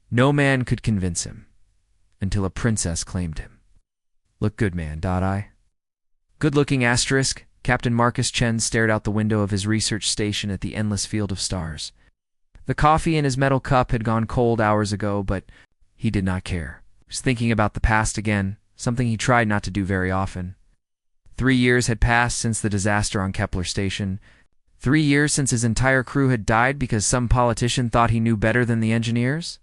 No man could convince him, until a princess claimed him. Look good, man.i. Good-looking asterisk. Captain Marcus Chen stared out the window of his research station at the endless field of stars. The coffee in his metal cup had gone cold hours ago, but he did not care. He was thinking about the past again, something he tried not to do very often. 3 years had passed since the disaster on Kepler Station. 3 years since his entire crew had died because some politician thought he knew better than the engineers.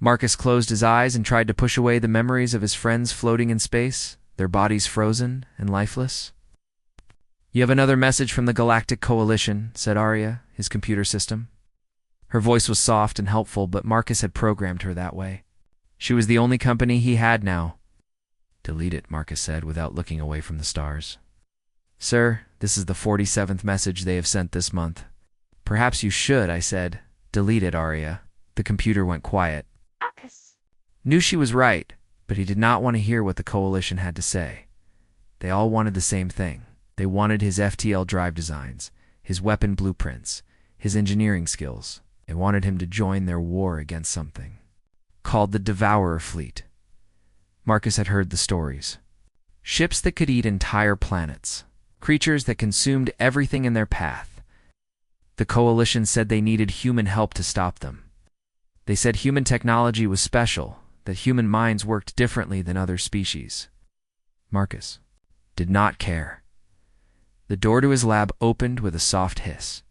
Marcus closed his eyes and tried to push away the memories of his friends floating in space, their bodies frozen and lifeless. "You have another message from the Galactic Coalition," said Arya, his computer system. Her voice was soft and helpful, but Marcus had programmed her that way. She was the only company he had now. "Delete it," Marcus said, without looking away from the stars. "Sir, this is the 47th message they have sent this month." "Perhaps you should," I said. "Delete it, Arya." The computer went quiet. Marcus Knew she was right, but he did not want to hear what the Coalition had to say. They all wanted the same thing. They wanted his FTL drive designs, his weapon blueprints, his engineering skills. They wanted him to join their war against something called the Devourer Fleet. Marcus had heard the stories. Ships that could eat entire planets. Creatures that consumed everything in their path. The Coalition said they needed human help to stop them. They said human technology was special, that human minds worked differently than other species. Marcus did not care. The door to his lab opened with a soft hiss.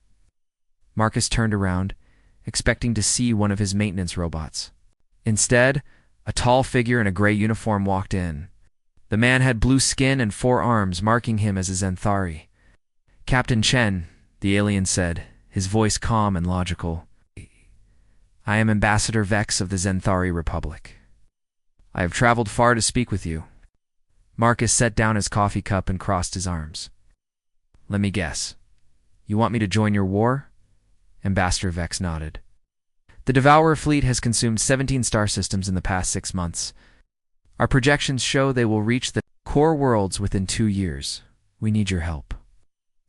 Marcus turned around, expecting to see one of his maintenance robots. Instead, a tall figure in a gray uniform walked in. The man had blue skin and 4 arms, marking him as a Zenthari. "Captain Chen," the alien said, his voice calm and logical. "I am Ambassador Vex of the Zenthari Republic. I have traveled far to speak with you." Marcus set down his coffee cup and crossed his arms. "Let me guess. You want me to join your war?" Ambassador Vex nodded. "The Devourer fleet has consumed 17 star systems in the past 6 months. Our projections show they will reach the core worlds within 2 years. We need your help."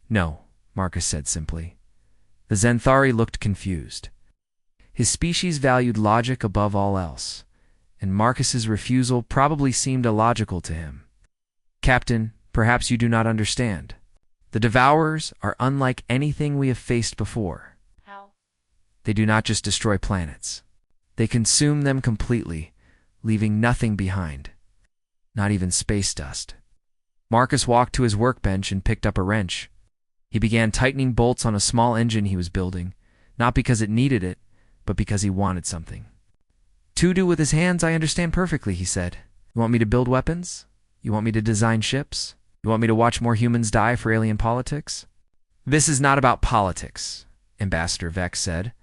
"No," Marcus said simply. The Zenthari looked confused. His species valued logic above all else, and Marcus's refusal probably seemed illogical to him. "Captain, perhaps you do not understand. The Devourers are unlike anything we have faced before. How? They do not just destroy planets. They consume them completely, leaving nothing behind. Not even space dust." Marcus walked to his workbench and picked up a wrench. He began tightening bolts on a small engine he was building, not because it needed it, but because he wanted something. "To do with his hands, I understand perfectly," he said. "You want me to build weapons? You want me to design ships? You want me to watch more humans die for alien politics?" "This is not about politics," Ambassador Vex said,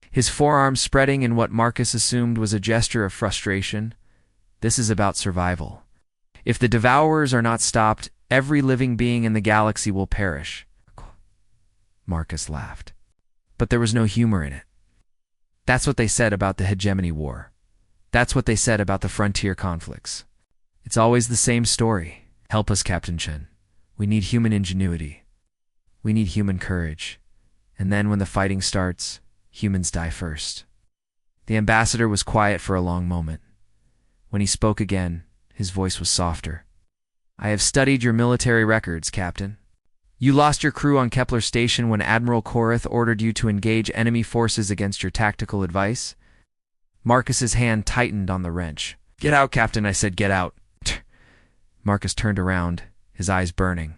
his forearm spreading in what Marcus assumed was a gesture of frustration. "This is about survival. If the Devourers are not stopped, every living being in the galaxy will perish." Marcus laughed. But there was no humor in it. That's what they said about the Hegemony War. That's what they said about the frontier conflicts. It's always the same story. "Help us, Captain Chen. We need human ingenuity. We need human courage. And then when the fighting starts, humans die first." The ambassador was quiet for a long moment. When he spoke again, his voice was softer. "I have studied your military records, Captain. You lost your crew on Kepler Station when Admiral Korath ordered you to engage enemy forces against your tactical advice." Marcus's hand tightened on the wrench. "Get out, Captain," I said. "Get out." Marcus turned around, his eyes burning.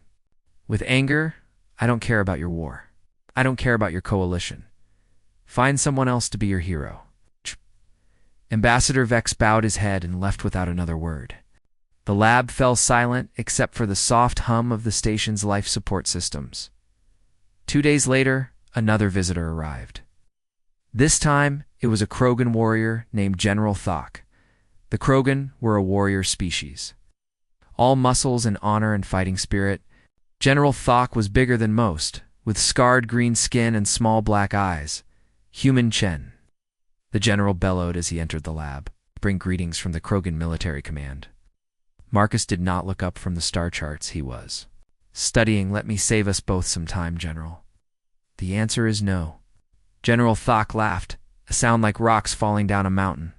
"With anger, I don't care about your war. I don't care about your coalition. Find someone else to be your hero." Ambassador Vex bowed his head and left without another word. The lab fell silent except for the soft hum of the station's life support systems. 2 days later, another visitor arrived. This time, it was a Krogan warrior named General Thok. The Krogan were a warrior species. All muscles and honor and fighting spirit, General Thok was bigger than most, with scarred green skin and small black eyes. "Human Chen," the general bellowed as he entered the lab. "Bring greetings from the Krogan Military Command." Marcus did not look up from the star charts he was studying. "Let me save us both some time, General." "The answer is no." General Thok laughed, a sound like rocks falling down a mountain.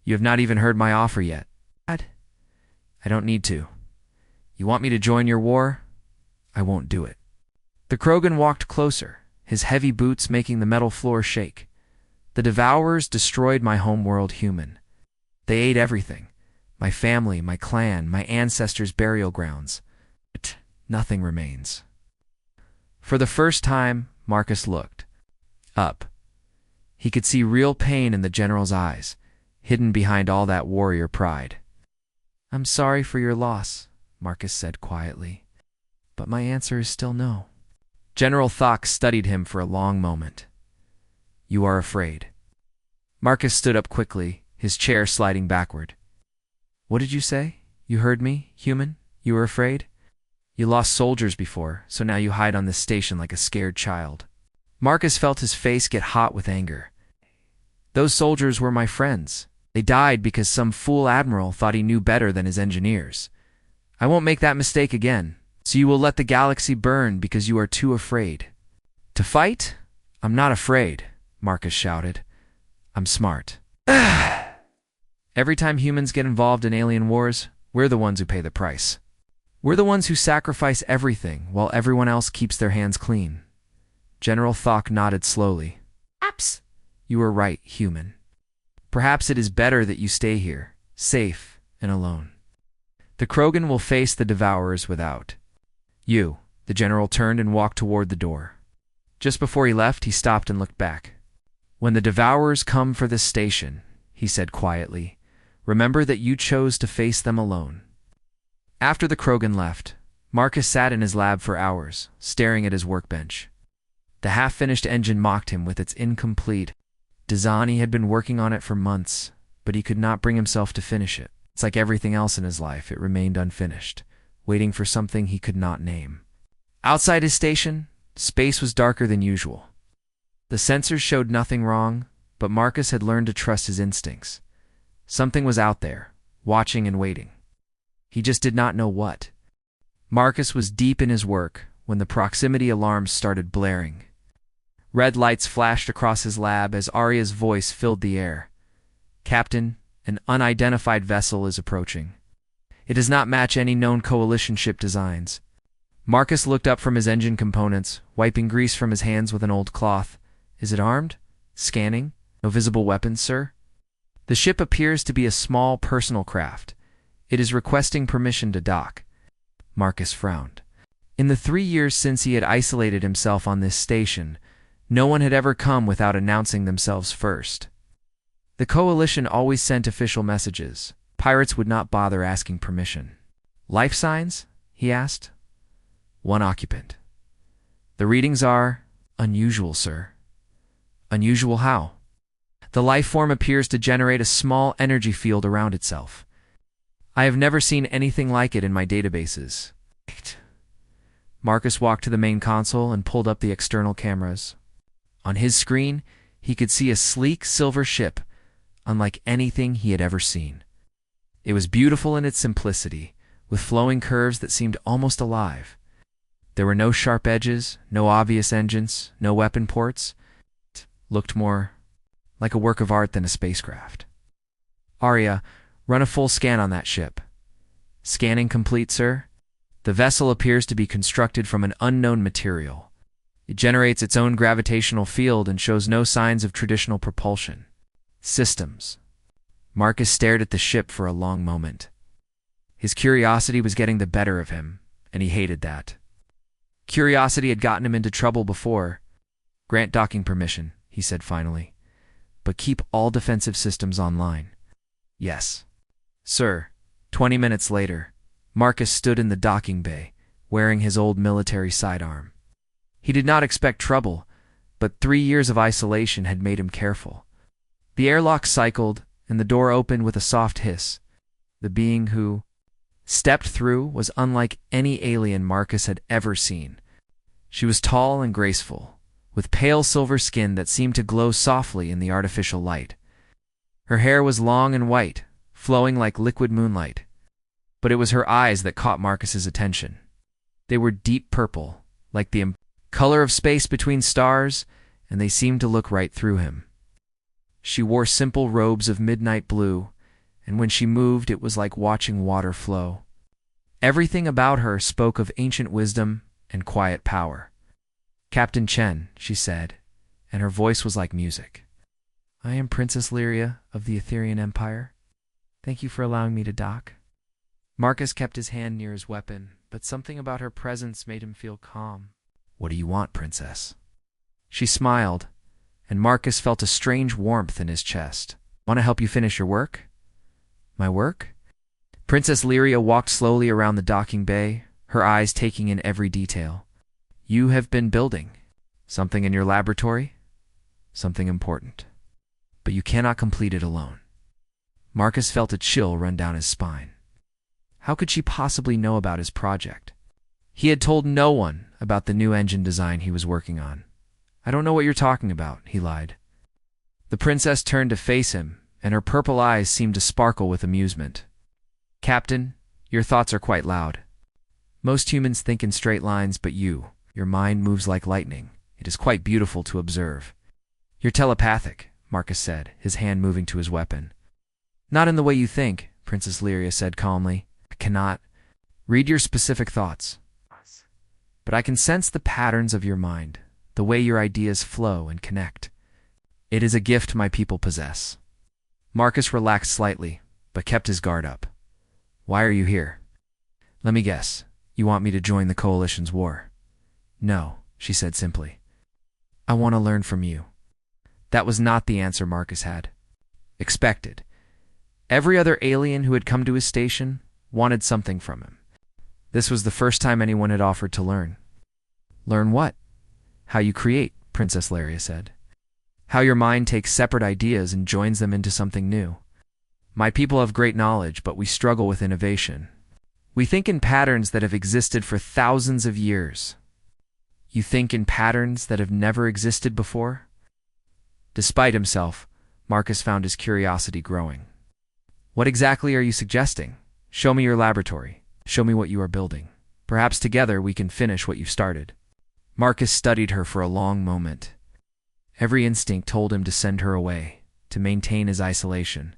You have not even heard my offer yet. Dad, I don't need to. You want me to join your war? I won't do it. The Krogan walked closer, his heavy boots making the metal floor shake. The Devourers destroyed my homeworld human. They ate everything. My family, my clan, my ancestors' burial grounds. But nothing remains. For the first time, Marcus looked up. He could see real pain in the general's eyes, hidden behind all that warrior pride. I'm sorry for your loss, Marcus said quietly, but my answer is still no. General Thok studied him for a long moment. You are afraid. Marcus stood up quickly, his chair sliding backward. What did you say? You heard me, human? You were afraid? You lost soldiers before, so now you hide on this station like a scared child. Marcus felt his face get hot with anger. Those soldiers were my friends. They died because some fool admiral thought he knew better than his engineers. I won't make that mistake again, so you will let the galaxy burn because you are too afraid. To fight? I'm not afraid, Marcus shouted. I'm smart. Every time humans get involved in alien wars, we're the ones who pay the price. We're the ones who sacrifice everything while everyone else keeps their hands clean. General Thok nodded slowly. Perhaps you were right, human. Perhaps it is better that you stay here, safe and alone. The Krogan will face the Devourers without you. The general turned and walked toward the door. Just before he left, he stopped and looked back. When the Devourers come for this station, he said quietly, remember that you chose to face them alone. After the Krogan left, Marcus sat in his lab for hours, staring at his workbench. The half-finished engine mocked him with its incomplete design. He had been working on it for months, but he could not bring himself to finish it. It's like everything else in his life, it remained unfinished, waiting for something he could not name. Outside his station, space was darker than usual. The sensors showed nothing wrong, but Marcus had learned to trust his instincts. Something was out there, watching and waiting. He just did not know what. Marcus was deep in his work when the proximity alarms started blaring. Red lights flashed across his lab as Arya's voice filled the air. Captain, an unidentified vessel is approaching. It does not match any known coalition ship designs. Marcus looked up from his engine components, wiping grease from his hands with an old cloth. Is it armed? Scanning? No visible weapons, sir? The ship appears to be a small personal craft. It is requesting permission to dock. Marcus frowned. In the 3 years since he had isolated himself on this station, no one had ever come without announcing themselves first. The Coalition always sent official messages. Pirates would not bother asking permission. Life signs? He asked. 1 occupant. The readings are unusual, sir. Unusual how? The life form appears to generate a small energy field around itself. I have never seen anything like it in my databases. Marcus walked to the main console and pulled up the external cameras. On his screen, he could see a sleek silver ship, unlike anything he had ever seen. It was beautiful in its simplicity, with flowing curves that seemed almost alive. There were no sharp edges, no obvious engines, no weapon ports. It looked more like a work of art than a spacecraft. Arya, run a full scan on that ship. Scanning complete, sir. The vessel appears to be constructed from an unknown material. It generates its own gravitational field and shows no signs of traditional propulsion. Systems. Marcus stared at the ship for a long moment. His curiosity was getting the better of him, and he hated that. Curiosity had gotten him into trouble before. Grant docking permission, he said finally. But keep all defensive systems online. Yes. Sir. 20 minutes later, Marcus stood in the docking bay, wearing his old military sidearm. He did not expect trouble, but 3 years of isolation had made him careful. The airlock cycled, and the door opened with a soft hiss. The being who stepped through was unlike any alien Marcus had ever seen. She was tall and graceful, with pale silver skin that seemed to glow softly in the artificial light. Her hair was long and white, flowing like liquid moonlight. But it was her eyes that caught Marcus's attention. They were deep purple, like the color of space between stars, and they seemed to look right through him. She wore simple robes of midnight blue, and when she moved, it was like watching water flow. Everything about her spoke of ancient wisdom and quiet power. "Captain Chen," she said, and her voice was like music. "I am Princess Lyria of the Etherean Empire. Thank you for allowing me to dock." Marcus kept his hand near his weapon, but something about her presence made him feel calm. "What do you want, Princess?" She smiled, and Marcus felt a strange warmth in his chest. "Want to help you finish your work?" "My work?" Princess Lyria walked slowly around the docking bay, her eyes taking in every detail. "You have been building something in your laboratory? Something important. But you cannot complete it alone." Marcus felt a chill run down his spine. How could she possibly know about his project? He had told no one about the new engine design he was working on. "I don't know what you're talking about," he lied. The princess turned to face him, and her purple eyes seemed to sparkle with amusement. "Captain, your thoughts are quite loud. Most humans think in straight lines, but your mind moves like lightning. It is quite beautiful to observe." "You're telepathic," Marcus said, his hand moving to his weapon. "Not in the way you think," Princess Lyria said calmly. "I cannot read your specific thoughts, but I can sense the patterns of your mind, the way your ideas flow and connect. It is a gift my people possess." Marcus relaxed slightly, but kept his guard up. "Why are you here?" "Let me guess. You want me to join the Coalition's war?" "No," she said simply. "I want to learn from you." That was not the answer Marcus had expected. Every other alien who had come to his station wanted something from him. This was the first time anyone had offered to learn. "Learn what?" "How you create," Princess Lyria said. "How your mind takes separate ideas and joins them into something new. My people have great knowledge, but we struggle with innovation. We think in patterns that have existed for thousands of years. You think in patterns that have never existed before?" Despite himself, Marcus found his curiosity growing. "What exactly are you suggesting? Show me your laboratory. Show me what you are building. Perhaps together we can finish what you've started." Marcus studied her for a long moment. Every instinct told him to send her away, to maintain his isolation.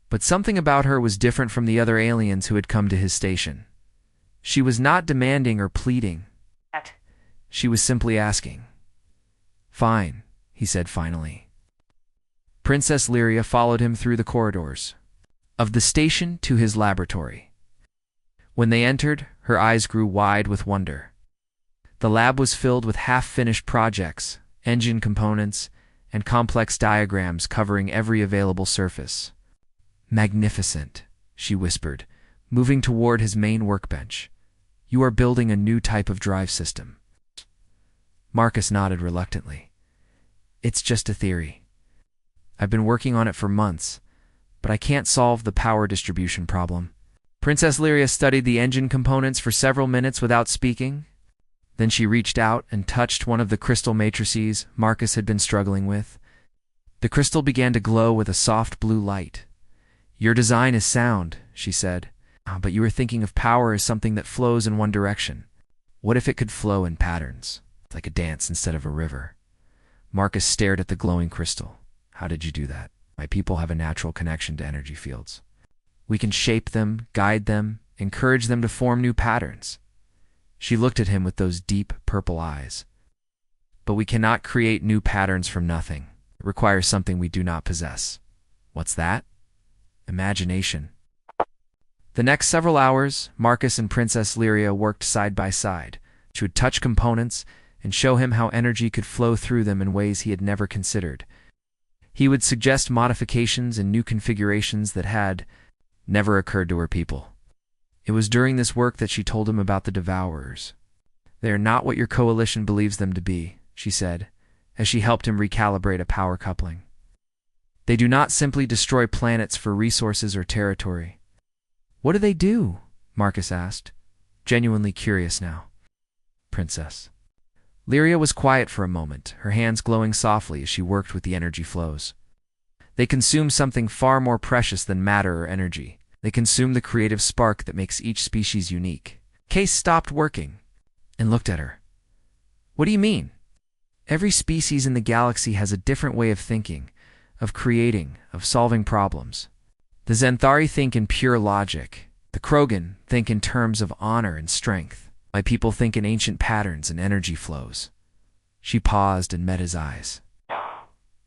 But something about her was different from the other aliens who had come to his station. She was not demanding or pleading. She was simply asking. "Fine," he said finally. Princess Lyria followed him through the corridors of the station to his laboratory. When they entered, her eyes grew wide with wonder. The lab was filled with half-finished projects, engine components, and complex diagrams covering every available surface. "Magnificent," she whispered, moving toward his main workbench. "You are building a new type of drive system." Marcus nodded reluctantly. "It's just a theory. I've been working on it for months, but I can't solve the power distribution problem." Princess Lyria studied the engine components for several minutes without speaking. Then she reached out and touched one of the crystal matrices Marcus had been struggling with. The crystal began to glow with a soft blue light. "Your design is sound," she said, "but you are thinking of power as something that flows in one direction. What if it could flow in patterns, like a dance instead of a river?" Marcus stared at the glowing crystal. "How did you do that?" "My people have a natural connection to energy fields. We can shape them, guide them, encourage them to form new patterns." She looked at him with those deep purple eyes. "But we cannot create new patterns from nothing. It requires something we do not possess." "What's that?" "Imagination." The next several hours, Marcus and Princess Lyria worked side by side. She would touch components and show him how energy could flow through them in ways he had never considered. He would suggest modifications and new configurations that had never occurred to her people. It was during this work that she told him about the Devourers. "They are not what your coalition believes them to be," she said, as she helped him recalibrate a power coupling. "They do not simply destroy planets for resources or territory." "What do they do?" Marcus asked, genuinely curious now. "Princess." Lyria was quiet for a moment, her hands glowing softly as she worked with the energy flows. "They consume something far more precious than matter or energy. They consume the creative spark that makes each species unique." Case stopped working and looked at her. "What do you mean?" "Every species in the galaxy has a different way of thinking, of creating, of solving problems. The Xanthari think in pure logic. The Krogan think in terms of honor and strength. My people think in ancient patterns and energy flows. She paused and met his eyes.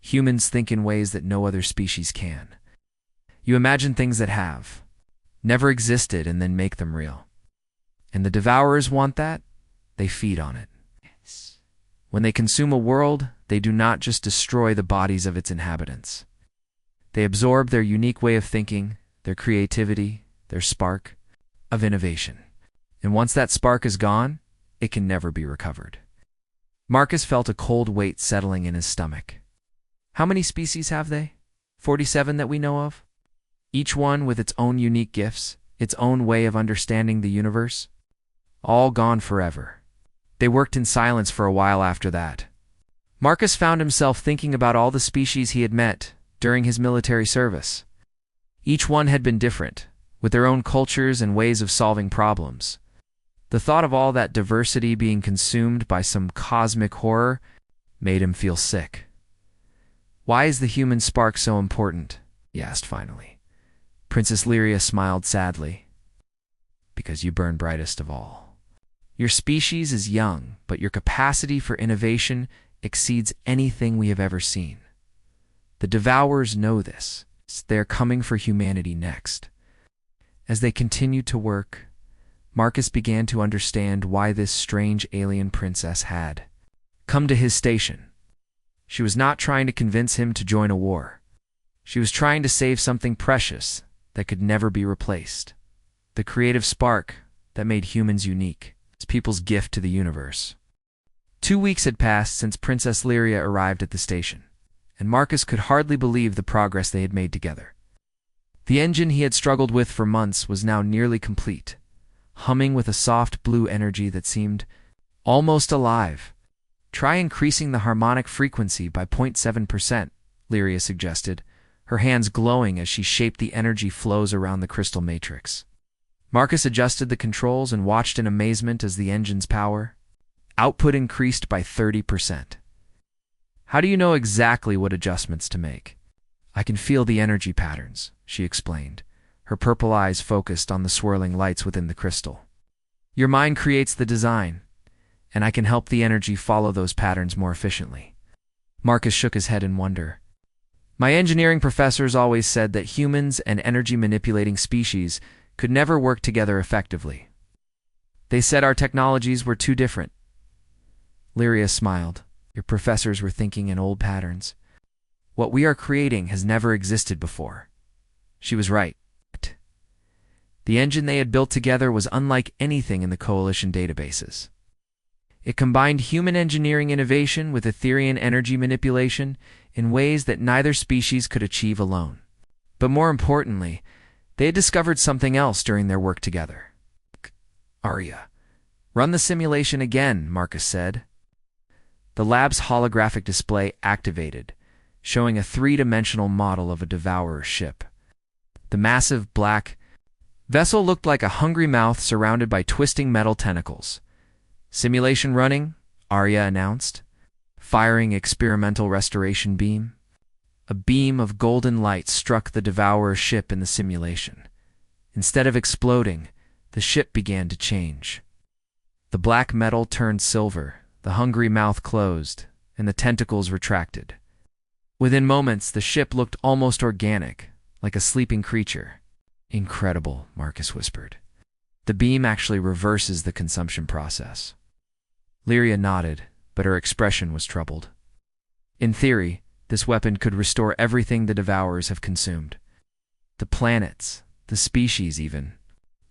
Humans think in ways that no other species can. You imagine things that have never existed and then make them real. And the Devourers want that. They feed on it. When they consume a world, they do not just destroy the bodies of its inhabitants. They absorb their unique way of thinking, their creativity, their spark of innovation. And once that spark is gone, it can never be recovered. Marcus felt a cold weight settling in his stomach. How many species have they? 47 that we know of? Each one with its own unique gifts, its own way of understanding the universe? All gone forever. They worked in silence for a while after that. Marcus found himself thinking about all the species he had met during his military service. Each one had been different, with their own cultures and ways of solving problems. The thought of all that diversity being consumed by some cosmic horror made him feel sick. "Why is the human spark so important?" he asked finally. Princess Lyria smiled sadly. "Because you burn brightest of all. Your species is young, but your capacity for innovation exceeds anything we have ever seen. The Devourers know this. They are coming for humanity next." As they continued to work, Marcus began to understand why this strange alien princess had come to his station. She was not trying to convince him to join a war. She was trying to save something precious that could never be replaced. The creative spark that made humans unique. It's people's gift to the universe. 2 weeks had passed since Princess Lyria arrived at the station, and Marcus could hardly believe the progress they had made together. The engine he had struggled with for months was now nearly complete, humming with a soft blue energy that seemed almost alive. "Try increasing the harmonic frequency by 0.7%, Lyria suggested, her hands glowing as she shaped the energy flows around the crystal matrix. Marcus adjusted the controls and watched in amazement as the engine's power output increased by 30%. "How do you know exactly what adjustments to make?" "I can feel the energy patterns," she explained, her purple eyes focused on the swirling lights within the crystal. "Your mind creates the design, and I can help the energy follow those patterns more efficiently." Marcus shook his head in wonder. "My engineering professors always said that humans and energy-manipulating species could never work together effectively. They said our technologies were too different." Lyria smiled. "Your professors were thinking in old patterns. What we are creating has never existed before." She was right. The engine they had built together was unlike anything in the Coalition databases. It combined human engineering innovation with Etherian energy manipulation in ways that neither species could achieve alone. But more importantly, they had discovered something else during their work together. "Arya, run the simulation again," Marcus said. The lab's holographic display activated, showing a three-dimensional model of a Devourer ship. The massive black vessel looked like a hungry mouth surrounded by twisting metal tentacles. "Simulation running," Arya announced, firing experimental restoration beam. A beam of golden light struck the Devourer ship in the simulation. Instead of exploding, the ship began to change. The black metal turned silver, the hungry mouth closed, and the tentacles retracted. Within moments, the ship looked almost organic, like a sleeping creature. "Incredible," Marcus whispered. "The beam actually reverses the consumption process." Lyria nodded, but her expression was troubled. "In theory, this weapon could restore everything the Devourers have consumed. The planets, the species even.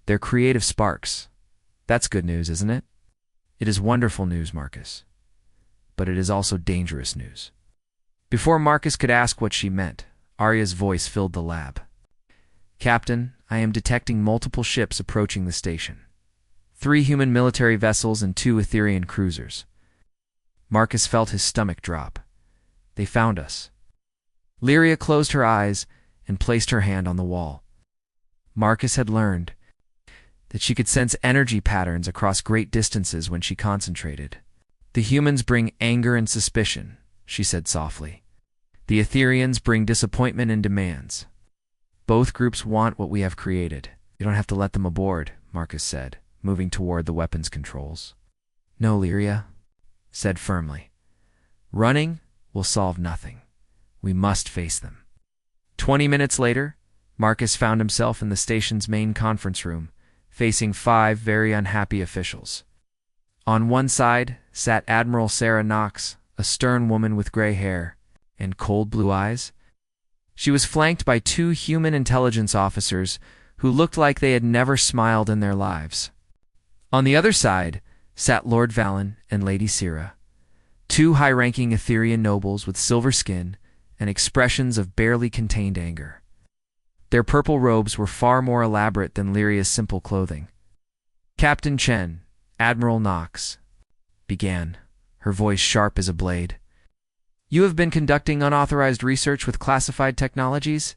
Their creative sparks. That's good news, isn't it?" "It is wonderful news, Marcus. But it is also dangerous news." Before Marcus could ask what she meant, Arya's voice filled the lab. "Captain, I am detecting multiple ships approaching the station. 3 human military vessels and 2 Etherian cruisers." Marcus felt his stomach drop. "They found us." Lyria closed her eyes and placed her hand on the wall. Marcus had learned that she could sense energy patterns across great distances when she concentrated. "The humans bring anger and suspicion," she said softly. "The Etherians bring disappointment and demands. Both groups want what we have created. You don't have to let them aboard, Marcus said, moving toward the weapons controls. No, Lyria said firmly. Running will solve nothing. We must face them. 20 minutes later, Marcus found himself in the station's main conference room, facing 5 very unhappy officials. On one side sat Admiral Sarah Knox, a stern woman with gray hair and cold blue eyes. She was flanked by 2 human intelligence officers who looked like they had never smiled in their lives. On the other side sat Lord Valen and Lady Sira, 2 high-ranking Etherian nobles with silver skin and expressions of barely contained anger. Their purple robes were far more elaborate than Lyria's simple clothing. Captain Chen, Admiral Knox, began, her voice sharp as a blade. You have been conducting unauthorized research with classified technologies?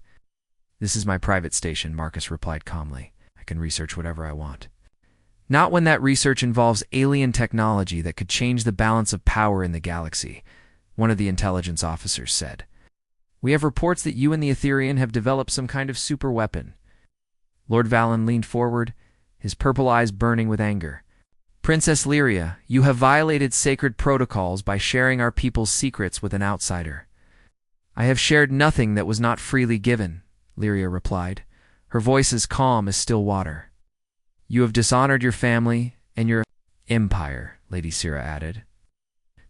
This is my private station, Marcus replied calmly. I can research whatever I want. Not when that research involves alien technology that could change the balance of power in the galaxy, one of the intelligence officers said. We have reports that you and the Etherian have developed some kind of super weapon. Lord Valen leaned forward, his purple eyes burning with anger. Princess Lyria, you have violated sacred protocols by sharing our people's secrets with an outsider. I have shared nothing that was not freely given, Lyria replied, her voice as calm as still water. You have dishonored your family and your empire, Lady Sira added.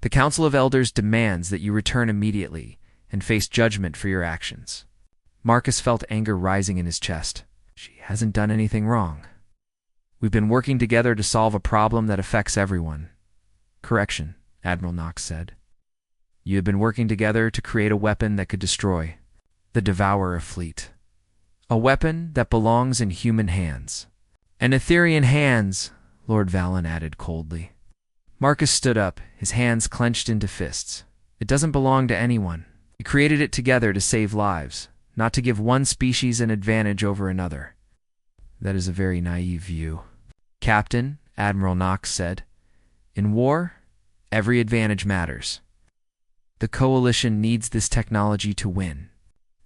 The Council of Elders demands that you return immediately and face judgment for your actions. Marcus felt anger rising in his chest. She hasn't done anything wrong. We've been working together to solve a problem that affects everyone. Correction, Admiral Knox said. You have been working together to create a weapon that could destroy the Devourer fleet. A weapon that belongs in human hands. And Etherian hands, Lord Valen added coldly. Marcus stood up, his hands clenched into fists. It doesn't belong to anyone. We created it together to save lives, not to give one species an advantage over another. That is a very naive view. Captain, Admiral Knox said, in war, every advantage matters. The Coalition needs this technology to win.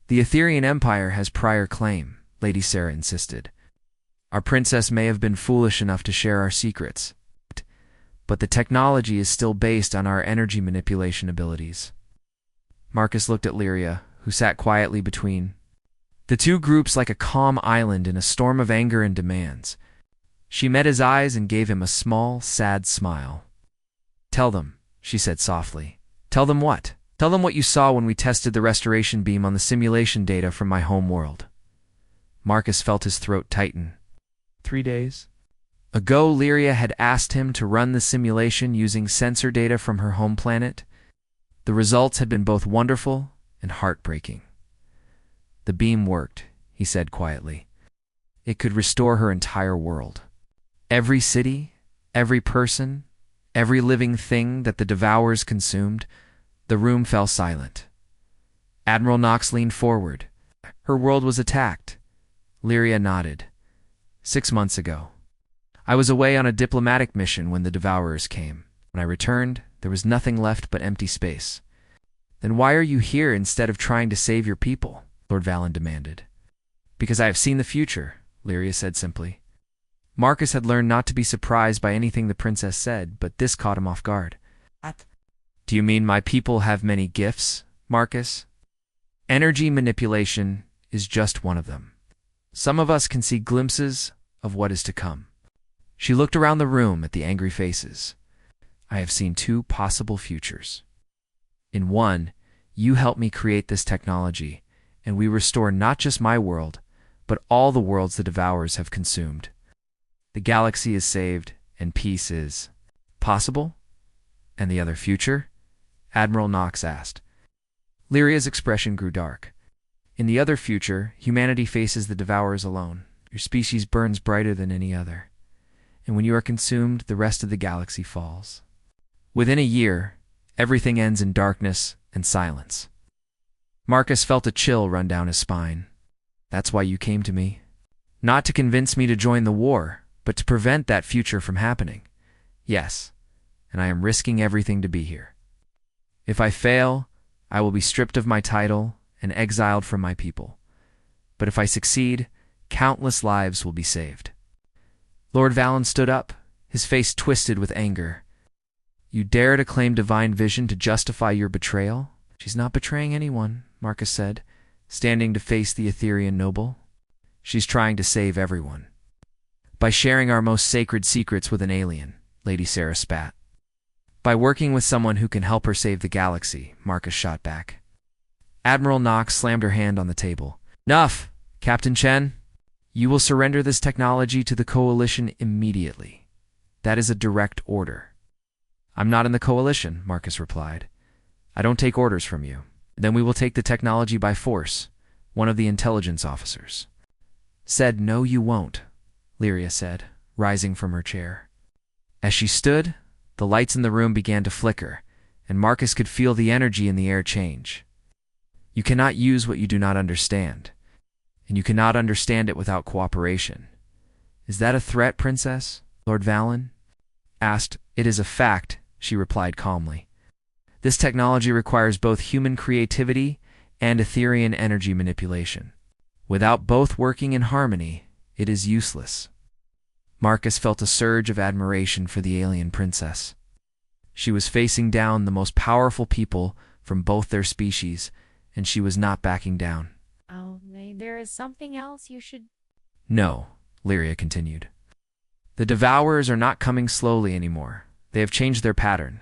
The Etherian Empire has prior claim, Lady Sarah insisted. Our princess may have been foolish enough to share our secrets, but the technology is still based on our energy manipulation abilities. Marcus looked at Lyria, who sat quietly between the 2 groups like a calm island in a storm of anger and demands. She met his eyes and gave him a small, sad smile. Tell them, she said softly. Tell them what? Tell them what you saw when we tested the restoration beam on the simulation data from my home world. Marcus felt his throat tighten. 3 days ago, Lyria had asked him to run the simulation using sensor data from her home planet. The results had been both wonderful and heartbreaking. The beam worked, he said quietly. It could restore her entire world. Every city, every person, every living thing that the Devourers consumed. The room fell silent. Admiral Knox leaned forward. Her world was attacked. Lyria nodded. 6 months ago. I was away on a diplomatic mission when the Devourers came. When I returned, there was nothing left but empty space. Then why are you here instead of trying to save your people? Lord Valen demanded. Because I have seen the future, Lyria said simply. Marcus had learned not to be surprised by anything the princess said, but this caught him off guard. What? Do you mean my people have many gifts, Marcus? Energy manipulation is just one of them. Some of us can see glimpses of what is to come. She looked around the room at the angry faces. I have seen 2 possible futures. In one, you help me create this technology, and we restore not just my world, but all the worlds the Devourers have consumed. The galaxy is saved, and peace is possible? And the other future? Admiral Knox asked. Lyria's expression grew dark. In the other future, humanity faces the Devourers alone. Your species burns brighter than any other. And when you are consumed, the rest of the galaxy falls. Within a year, everything ends in darkness and silence. Marcus felt a chill run down his spine. That's why you came to me. Not to convince me to join the war, but to prevent that future from happening. Yes, and I am risking everything to be here. If I fail, I will be stripped of my title and exiled from my people. But if I succeed, countless lives will be saved. Lord Valen stood up, his face twisted with anger. You dare to claim divine vision to justify your betrayal? She's not betraying anyone, Marcus said, standing to face the Etherean noble. She's trying to save everyone. By sharing our most sacred secrets with an alien, Lady Sarah spat. By working with someone who can help her save the galaxy, Marcus shot back. Admiral Knox slammed her hand on the table. Enough, Captain Chen. You will surrender this technology to the Coalition immediately. That is a direct order. I'm not in the Coalition, Marcus replied. I don't take orders from you. Then we will take the technology by force, one of the intelligence officers. Said, no, you won't, Lyria said, rising from her chair. As she stood, the lights in the room began to flicker, and Marcus could feel the energy in the air change. You cannot use what you do not understand, and you cannot understand it without cooperation. Is that a threat, Princess? Lord Valen asked. It is a fact, she replied calmly. This technology requires both human creativity and Etherean energy manipulation. Without both working in harmony, it is useless. Marcus felt a surge of admiration for the alien princess. She was facing down the most powerful people from both their species, and she was not backing down. Oh, there is something else you should... No, Lyria continued. The Devourers are not coming slowly anymore. They have changed their pattern.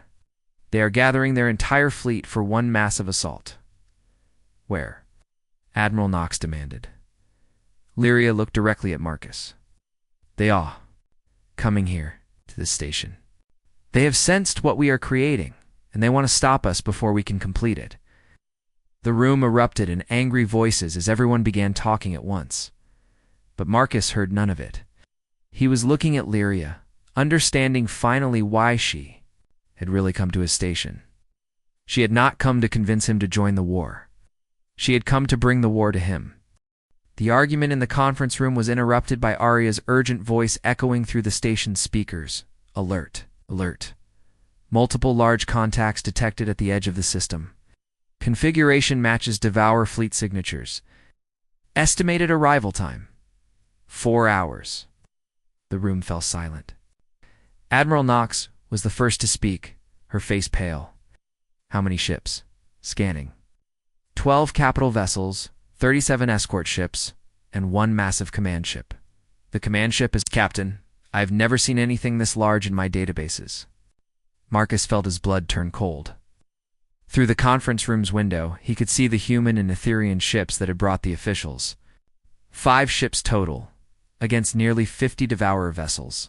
They are gathering their entire fleet for one massive assault. Where? Admiral Knox demanded. Lyria looked directly at Marcus. They are coming here to this station. They have sensed what we are creating, and they want to stop us before we can complete it. The room erupted in angry voices as everyone began talking at once. But Marcus heard none of it. He was looking at Lyria, understanding finally why she had really come to his station. She had not come to convince him to join the war. She had come to bring the war to him. The argument in the conference room was interrupted by Arya's urgent voice echoing through the station's speakers. Alert, alert. Multiple large contacts detected at the edge of the system. Configuration matches Devour fleet signatures. Estimated arrival time: 4 hours. The room fell silent. Admiral Knox was the first to speak, her face pale. How many ships? Scanning. 12 capital vessels, 37 escort ships, and 1 massive command ship. The command ship is Captain. I've never seen anything this large in my databases. Marcus felt his blood turn cold. Through the conference room's window, he could see the human and Etherean ships that had brought the officials. 5 ships total, against nearly 50 Devourer vessels.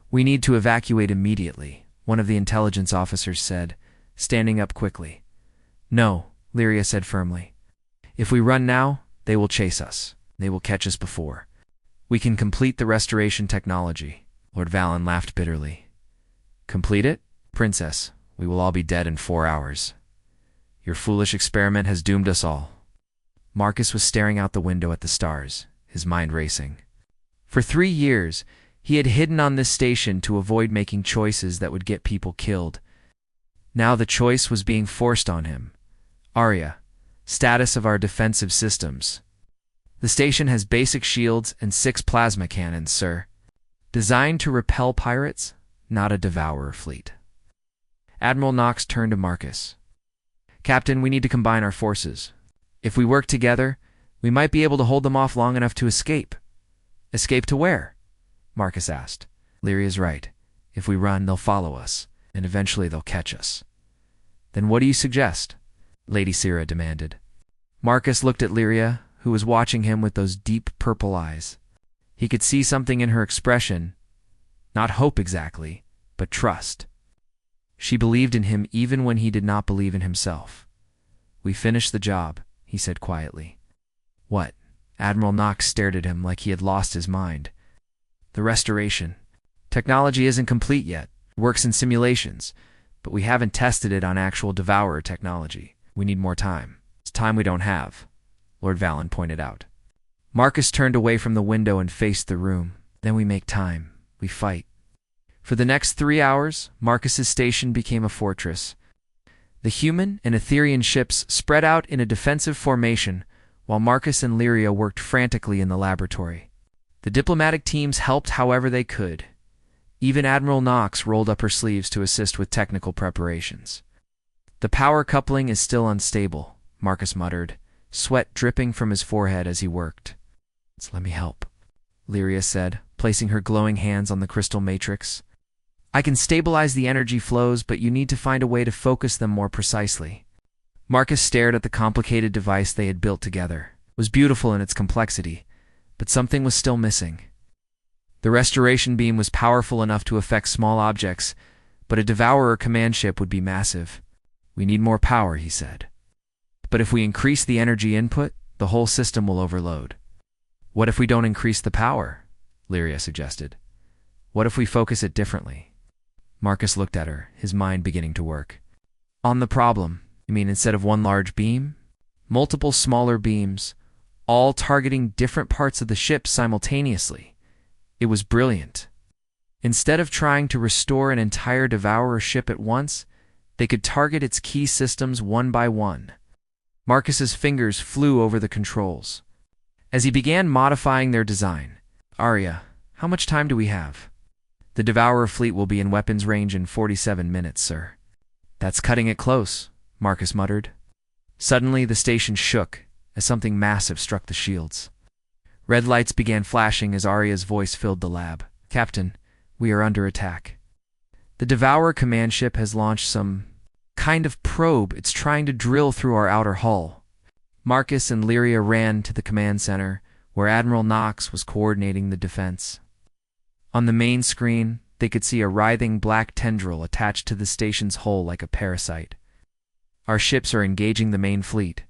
We need to evacuate immediately, one of the intelligence officers said, standing up quickly. No, Lyria said firmly. If we run now, they will chase us. They will catch us before. We can complete the restoration technology. Lord Valen laughed bitterly. Complete it? Princess, we will all be dead in 4 hours. Your foolish experiment has doomed us all. Marcus was staring out the window at the stars, his mind racing. For 3 years, he had hidden on this station to avoid making choices that would get people killed. Now the choice was being forced on him. Arya, status of our defensive systems. The station has basic shields and 6 plasma cannons, sir. Designed to repel pirates, not a Devourer fleet. Admiral Knox turned to Marcus. Captain, we need to combine our forces. If we work together, we might be able to hold them off long enough to escape. Escape to where? Marcus asked. Lyria's right. If we run, they'll follow us, and eventually they'll catch us. Then what do you suggest? Lady Sarah demanded. Marcus looked at Lyria, who was watching him with those deep purple eyes. He could see something in her expression, not hope exactly, but trust. She believed in him even when he did not believe in himself. We finished the job, he said quietly. What? Admiral Knox stared at him like he had lost his mind. The restoration. Technology isn't complete yet. It works in simulations, but we haven't tested it on actual Devourer technology. We need more time. It's time we don't have, Lord Valen pointed out. Marcus turned away from the window and faced the room. Then we make time. We fight. For the next 3 hours, Marcus's station became a fortress. The human and Etherean ships spread out in a defensive formation, while Marcus and Lyria worked frantically in the laboratory. The diplomatic teams helped however they could. Even Admiral Knox rolled up her sleeves to assist with technical preparations. "The power coupling is still unstable," Marcus muttered, sweat dripping from his forehead as he worked. "Let me help," Lyria said, placing her glowing hands on the crystal matrix. "I can stabilize the energy flows, but you need to find a way to focus them more precisely." Marcus stared at the complicated device they had built together. It was beautiful in its complexity, but something was still missing. The restoration beam was powerful enough to affect small objects, but a Devourer command ship would be massive. "We need more power," he said. "But if we increase the energy input, the whole system will overload." "What if we don't increase the power?" Lyria suggested. "What if we focus it differently?" Marcus looked at her, his mind beginning to work. "On the problem, you mean instead of one large beam? Multiple smaller beams, all targeting different parts of the ship simultaneously." It was brilliant. Instead of trying to restore an entire Devourer ship at once, they could target its key systems one by one. Marcus's fingers flew over the controls. As he began modifying their design, "Arya, how much time do we have?" "The Devourer fleet will be in weapons range in 47 minutes, sir." "That's cutting it close," Marcus muttered. Suddenly, the station shook as something massive struck the shields. Red lights began flashing as Arya's voice filled the lab. "Captain, we are under attack. The Devourer command ship has launched some kind of probe. It's trying to drill through our outer hull." Marcus and Lyria ran to the command center, where Admiral Knox was coordinating the defense. On the main screen, they could see a writhing black tendril attached to the station's hull like a parasite. "Our ships are engaging the main fleet,"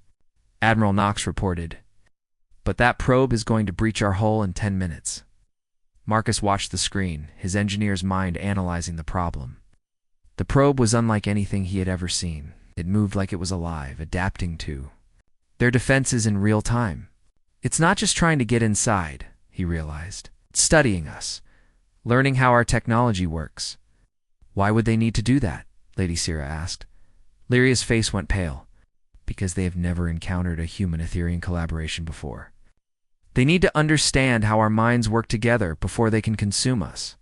Admiral Knox reported. "But that probe is going to breach our hull in 10 minutes. Marcus watched the screen, his engineer's mind analyzing the problem. The probe was unlike anything he had ever seen. It moved like it was alive, adapting to their defenses in real time. "It's not just trying to get inside," he realized. "It's studying us, learning how our technology works." "Why would they need to do that?" Lady Sira asked. Lyria's face went pale. "Because they have never encountered a human-Etherian collaboration before. They need to understand how our minds work together before they can consume us."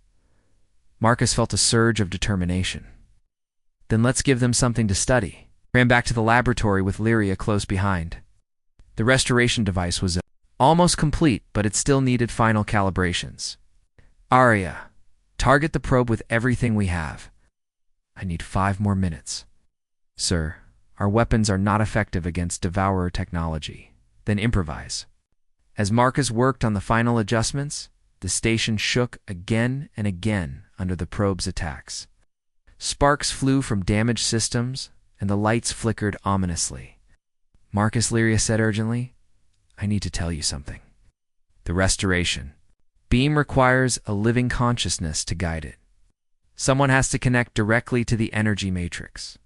Marcus felt a surge of determination. "Then let's give them something to study." Ran back to the laboratory with Lyria close behind. The restoration device was almost complete, but it still needed final calibrations. "Arya, target the probe with everything we have." "I need 5 more minutes." "Sir, our weapons are not effective against Devourer technology." "Then improvise." As Marcus worked on the final adjustments, the station shook again and again under the probe's attacks. Sparks flew from damaged systems, and the lights flickered ominously. "Marcus," Lyria said urgently, "I need to tell you something. The restoration beam requires a living consciousness to guide it. Someone has to connect directly to the energy matrix."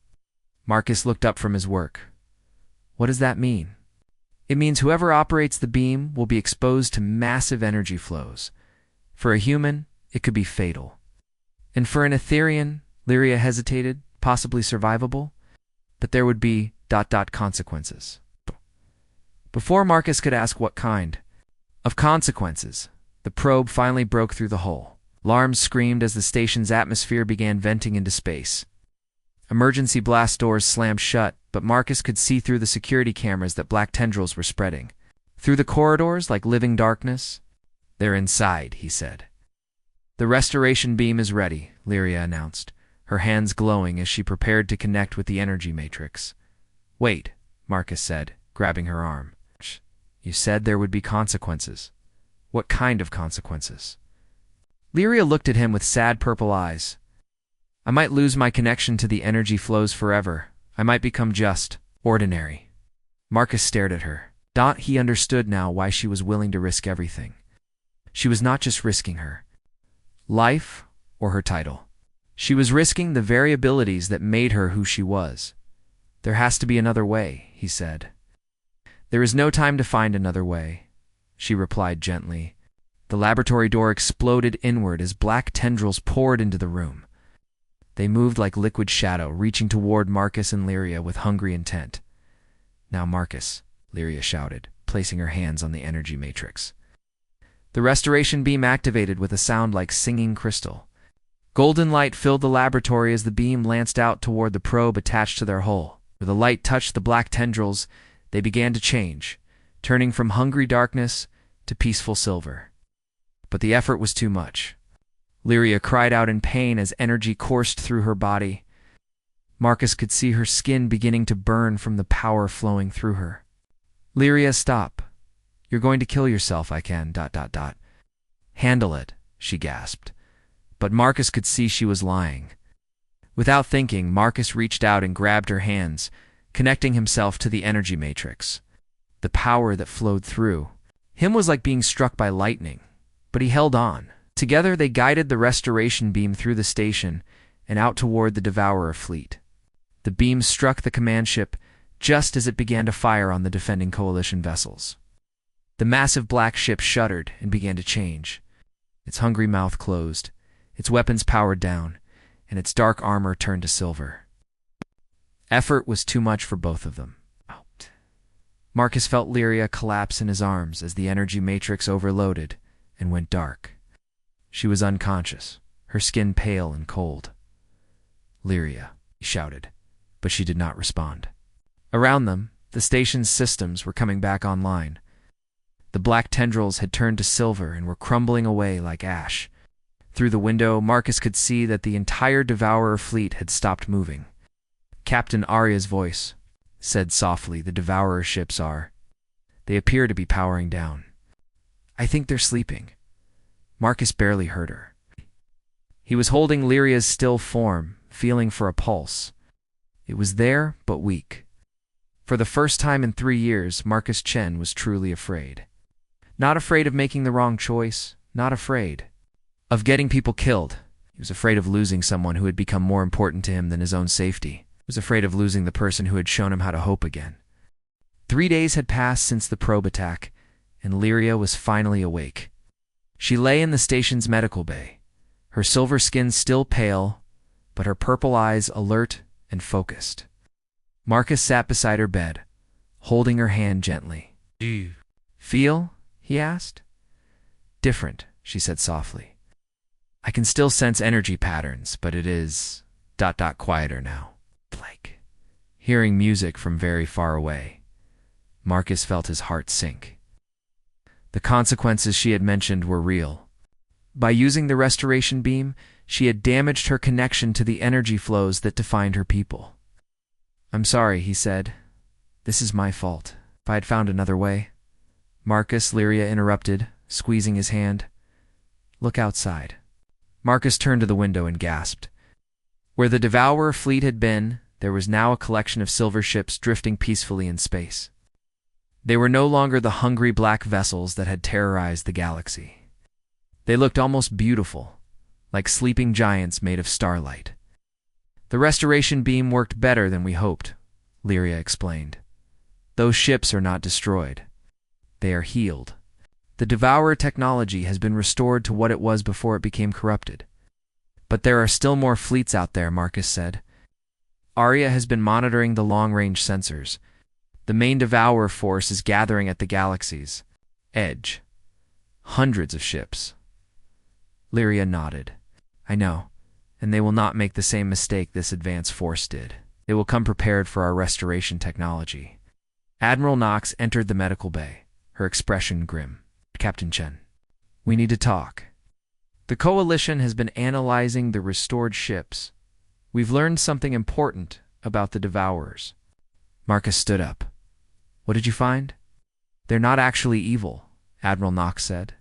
Marcus looked up from his work. "What does that mean?" "It means whoever operates the beam will be exposed to massive energy flows. For a human, it could be fatal. And for an Etherian," Lyria hesitated, "possibly survivable. But there would be ... consequences." Before Marcus could ask what kind of consequences, the probe finally broke through the hull. Alarms screamed as the station's atmosphere began venting into space. Emergency blast doors slammed shut, but Marcus could see through the security cameras that black tendrils were spreading. Through the corridors like living darkness. "They're inside," he said. "The restoration beam is ready," Lyria announced, her hands glowing as she prepared to connect with the energy matrix. "Wait," Marcus said, grabbing her arm. "You said there would be consequences. What kind of consequences?" Lyria looked at him with sad purple eyes. "I might lose my connection to the energy flows forever. I might become just ordinary." Marcus stared at her. He understood now why she was willing to risk everything. She was not just risking her life or her title. She was risking the very abilities that made her who she was. "There has to be another way," he said. "There is no time to find another way," she replied gently. The laboratory door exploded inward as black tendrils poured into the room. They moved like liquid shadow, reaching toward Marcus and Lyria with hungry intent. "Now, Marcus," Lyria shouted, placing her hands on the energy matrix. The restoration beam activated with a sound like singing crystal. Golden light filled the laboratory as the beam lanced out toward the probe attached to their hull. Where the light touched the black tendrils, they began to change, turning from hungry darkness to peaceful silver. But the effort was too much. Lyria cried out in pain as energy coursed through her body. Marcus could see her skin beginning to burn from the power flowing through her. "Lyria, stop. You're going to kill yourself, I can, ... Handle it," she gasped. But Marcus could see she was lying. Without thinking, Marcus reached out and grabbed her hands, connecting himself to the energy matrix. The power that flowed through him was like being struck by lightning, but he held on. Together they guided the restoration beam through the station and out toward the Devourer fleet. The beam struck the command ship just as it began to fire on the defending coalition vessels. The massive black ship shuddered and began to change. Its hungry mouth closed, its weapons powered down, and its dark armor turned to silver. Effort was too much for both of them. Marcus felt Lyria collapse in his arms as the energy matrix overloaded and went dark. She was unconscious, her skin pale and cold. "Lyria," he shouted, but she did not respond. Around them, the station's systems were coming back online. The black tendrils had turned to silver and were crumbling away like ash. Through the window, Marcus could see that the entire Devourer fleet had stopped moving. Captain Arya's voice said softly, "The Devourer ships are. They appear to be powering down. I think they're sleeping." Marcus barely heard her. He was holding Lyria's still form, feeling for a pulse. It was there, but weak. For the first time in 3 years, Marcus Chen was truly afraid. Not afraid of making the wrong choice, not afraid of getting people killed. He was afraid of losing someone who had become more important to him than his own safety. He was afraid of losing the person who had shown him how to hope again. 3 days had passed since the probe attack, and Lyria was finally awake. She lay in the station's medical bay, her silver skin still pale, but her purple eyes alert and focused. Marcus sat beside her bed, holding her hand gently. "Do you feel?" he asked. "Different," she said softly. "I can still sense energy patterns, but it is ... quieter now." Like hearing music from very far away. Marcus felt his heart sink. The consequences she had mentioned were real. By using the restoration beam, she had damaged her connection to the energy flows that defined her people. "I'm sorry," he said. "This is my fault. If I had found another way." "Marcus," Lyria interrupted, squeezing his hand. "Look outside." Marcus turned to the window and gasped. Where the Devourer fleet had been, there was now a collection of silver ships drifting peacefully in space. They were no longer the hungry black vessels that had terrorized the galaxy. They looked almost beautiful, like sleeping giants made of starlight. "The restoration beam worked better than we hoped," Lyria explained. "Those ships are not destroyed. They are healed. The Devourer technology has been restored to what it was before it became corrupted. But there are still more fleets out there," Marcus said. "Arya has been monitoring the long-range sensors. The main Devourer force is gathering at the galaxy's edge. Hundreds of ships." Lyria nodded. "I know, and they will not make the same mistake this advanced force did. They will come prepared for our restoration technology." Admiral Knox entered the medical bay, her expression grim. "Captain Chen, we need to talk. The Coalition has been analyzing the restored ships. We've learned something important about the Devourers." Marcus stood up. "What did you find?" "They're not actually evil," Admiral Knox said.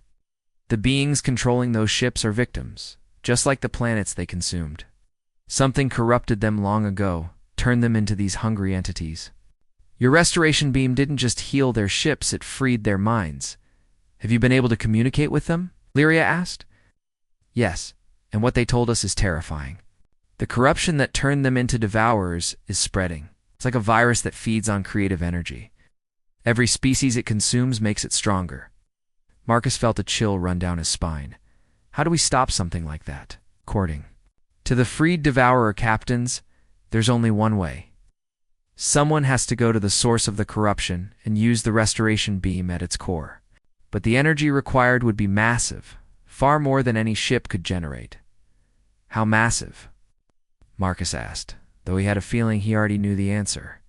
"The beings controlling those ships are victims, just like the planets they consumed. Something corrupted them long ago, turned them into these hungry entities. Your restoration beam didn't just heal their ships, it freed their minds. Have you been able to communicate with them?" Lyria asked. "Yes, and what they told us is terrifying. The corruption that turned them into Devourers is spreading. It's like a virus that feeds on creative energy. Every species it consumes makes it stronger." Marcus felt a chill run down his spine. How do we stop something like that? Courting. To the freed Devourer captains, there's only one way. Someone has to go to the source of the corruption and use the restoration beam at its core. But the energy required would be massive, far more than any ship could generate. How massive? Marcus asked, though he had a feeling he already knew the answer.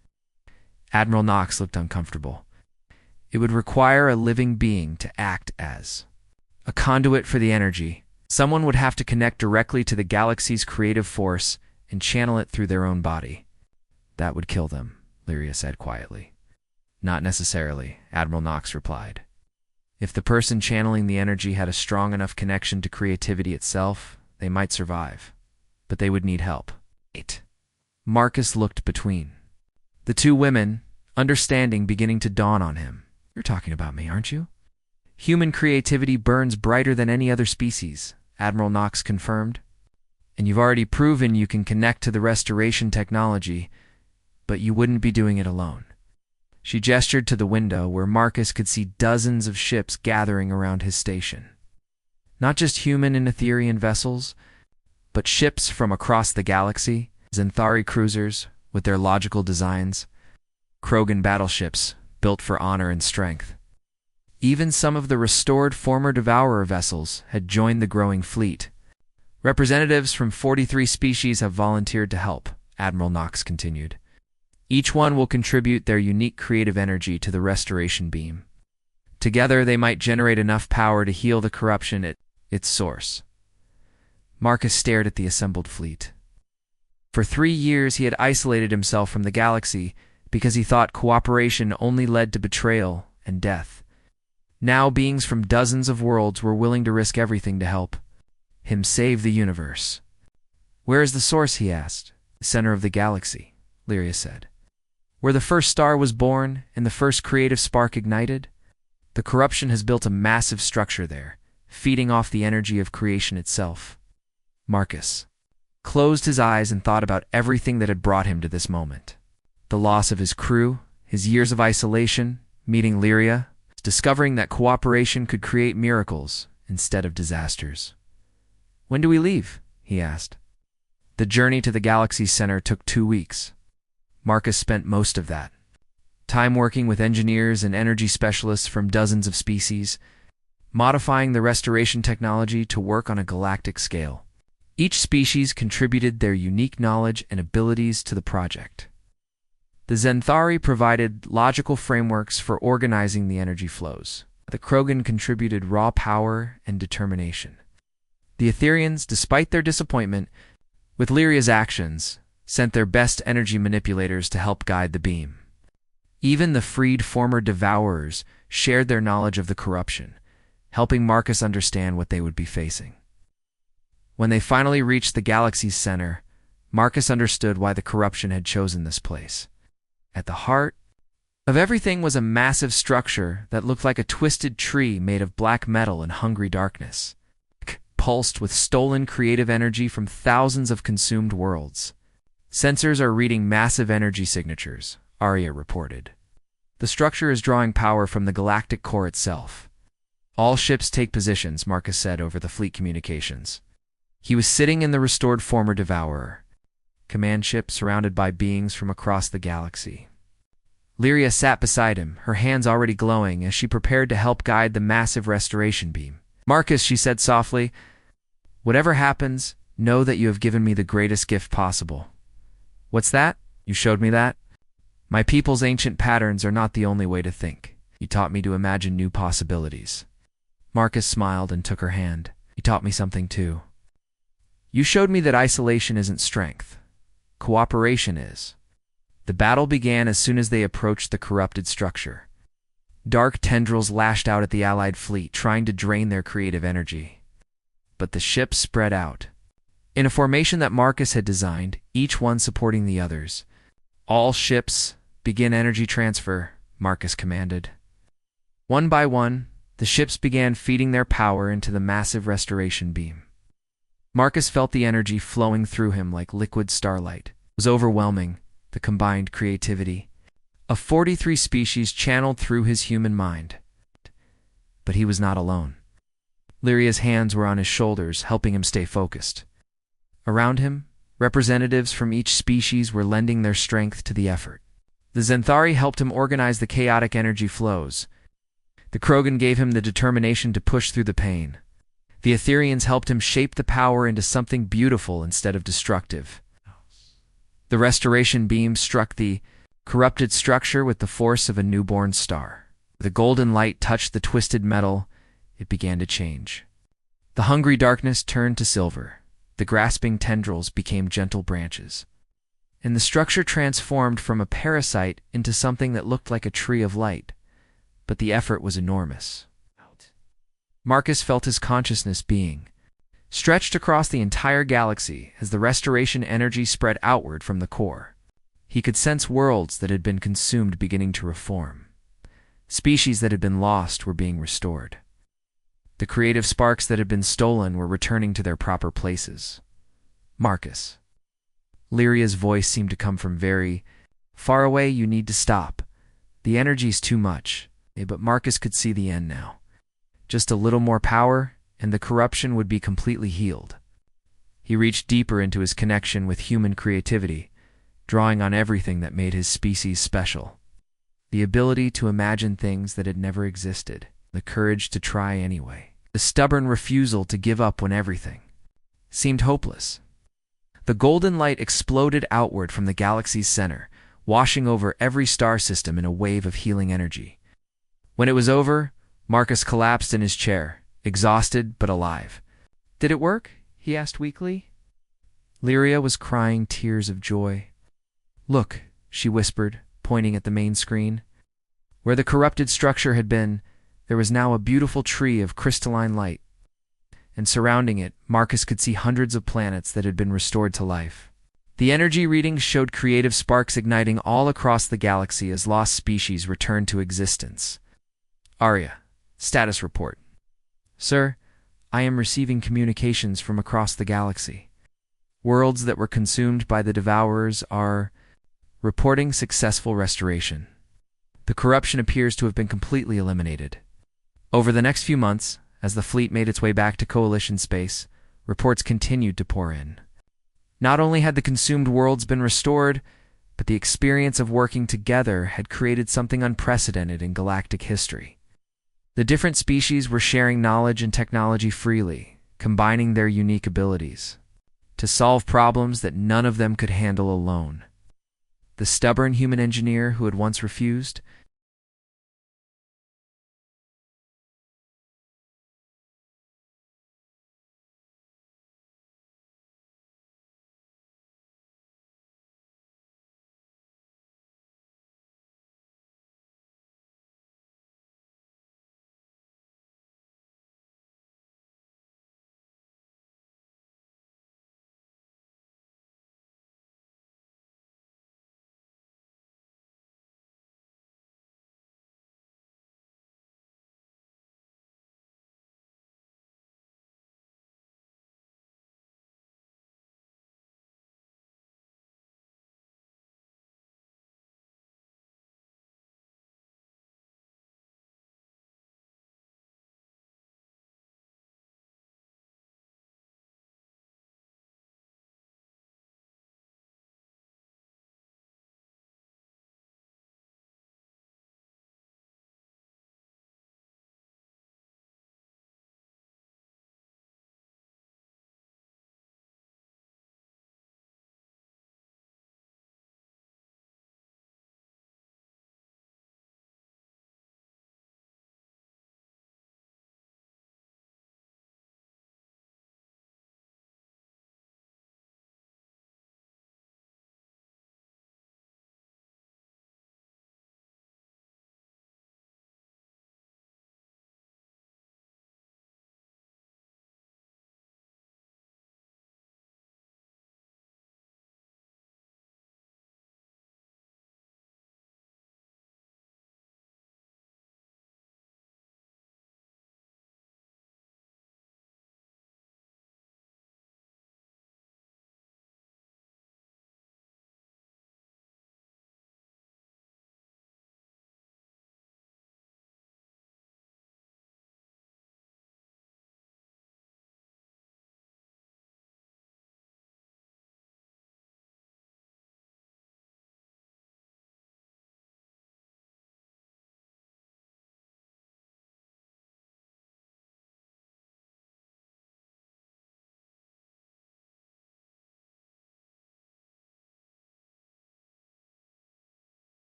Admiral Knox looked uncomfortable. It would require a living being to act as a conduit for the energy. Someone would have to connect directly to the galaxy's creative force and channel it through their own body. That would kill them, Lyria said quietly. Not necessarily, Admiral Knox replied. If the person channeling the energy had a strong enough connection to creativity itself, they might survive. But they would need help. 8. Marcus looked between the two women, understanding beginning to dawn on him. You're talking about me, aren't you? Human creativity burns brighter than any other species, Admiral Knox confirmed. And you've already proven you can connect to the restoration technology, but you wouldn't be doing it alone. She gestured to the window where Marcus could see dozens of ships gathering around his station. Not just human and Etherian vessels, but ships from across the galaxy, Zenthari cruisers with their logical designs, Krogan battleships built for honor and strength. Even some of the restored former Devourer vessels had joined the growing fleet. Representatives from 43 species have volunteered to help, Admiral Knox continued. Each one will contribute their unique creative energy to the restoration beam. Together, they might generate enough power to heal the corruption at its source. Marcus stared at the assembled fleet. For 3 years, he had isolated himself from the galaxy because he thought cooperation only led to betrayal and death. Now, beings from dozens of worlds were willing to risk everything to help him save the universe. Where is the source, he asked. The center of the galaxy, Lyria said. Where the first star was born and the first creative spark ignited, the corruption has built a massive structure there, feeding off the energy of creation itself. Marcus closed his eyes and thought about everything that had brought him to this moment. The loss of his crew, his years of isolation, meeting Lyria, discovering that cooperation could create miracles instead of disasters. When do we leave? He asked. The journey to the galaxy's center took 2 weeks. Marcus spent most of that time working with engineers and energy specialists from dozens of species, modifying the restoration technology to work on a galactic scale. Each species contributed their unique knowledge and abilities to the project. The Zenthari provided logical frameworks for organizing the energy flows. The Krogan contributed raw power and determination. The Etherians, despite their disappointment with Lyria's actions, sent their best energy manipulators to help guide the beam. Even the freed former Devourers shared their knowledge of the corruption, helping Marcus understand what they would be facing. When they finally reached the galaxy's center, Marcus understood why the corruption had chosen this place. At the heart of everything was a massive structure that looked like a twisted tree made of black metal and hungry darkness, pulsed with stolen creative energy from thousands of consumed worlds. Sensors are reading massive energy signatures, Arya reported. The structure is drawing power from the galactic core itself. All ships take positions, Marcus said over the fleet communications. He was sitting in the restored former Devourer, command ship surrounded by beings from across the galaxy. Lyria sat beside him, her hands already glowing as she prepared to help guide the massive restoration beam. Marcus, she said softly, whatever happens, know that you have given me the greatest gift possible. What's that? You showed me that? My people's ancient patterns are not the only way to think. You taught me to imagine new possibilities. Marcus smiled and took her hand. You taught me something too. You showed me that isolation isn't strength. Cooperation is. The battle began as soon as they approached the corrupted structure. Dark tendrils lashed out at the Allied fleet, trying to drain their creative energy. But the ships spread out, in a formation that Marcus had designed, each one supporting the others. All ships, begin energy transfer, Marcus commanded. One by one, the ships began feeding their power into the massive restoration beam. Marcus felt the energy flowing through him like liquid starlight. It was overwhelming, the combined creativity of 43 species channeled through his human mind. But he was not alone. Lyria's hands were on his shoulders, helping him stay focused. Around him, representatives from each species were lending their strength to the effort. The Zenthari helped him organize the chaotic energy flows. The Krogan gave him the determination to push through the pain. The Etherians helped him shape the power into something beautiful instead of destructive. The restoration beam struck the corrupted structure with the force of a newborn star. The golden light touched the twisted metal. It began to change. The hungry darkness turned to silver. The grasping tendrils became gentle branches. And the structure transformed from a parasite into something that looked like a tree of light. But the effort was enormous. Marcus felt his consciousness being stretched across the entire galaxy as the restoration energy spread outward from the core. He could sense worlds that had been consumed beginning to reform. Species that had been lost were being restored. The creative sparks that had been stolen were returning to their proper places. Marcus. Lyria's voice seemed to come from very far away. You need to stop. The energy's too much. But Marcus could see the end now. Just a little more power, and the corruption would be completely healed. He reached deeper into his connection with human creativity, drawing on everything that made his species special. The ability to imagine things that had never existed, the courage to try anyway, the stubborn refusal to give up when everything seemed hopeless. The golden light exploded outward from the galaxy's center, washing over every star system in a wave of healing energy. When it was over, Marcus collapsed in his chair, exhausted but alive. Did it work? He asked weakly. Lyria was crying tears of joy. Look, she whispered, pointing at the main screen. Where the corrupted structure had been, there was now a beautiful tree of crystalline light. And surrounding it, Marcus could see hundreds of planets that had been restored to life. The energy readings showed creative sparks igniting all across the galaxy as lost species returned to existence. Arya, status report. Sir, I am receiving communications from across the galaxy. Worlds that were consumed by the Devourers are reporting successful restoration. The corruption appears to have been completely eliminated. Over the next few months, as the fleet made its way back to Coalition space, reports continued to pour in. Not only had the consumed worlds been restored, but the experience of working together had created something unprecedented in galactic history. The different species were sharing knowledge and technology freely, combining their unique abilities to solve problems that none of them could handle alone. The stubborn human engineer who had once refused,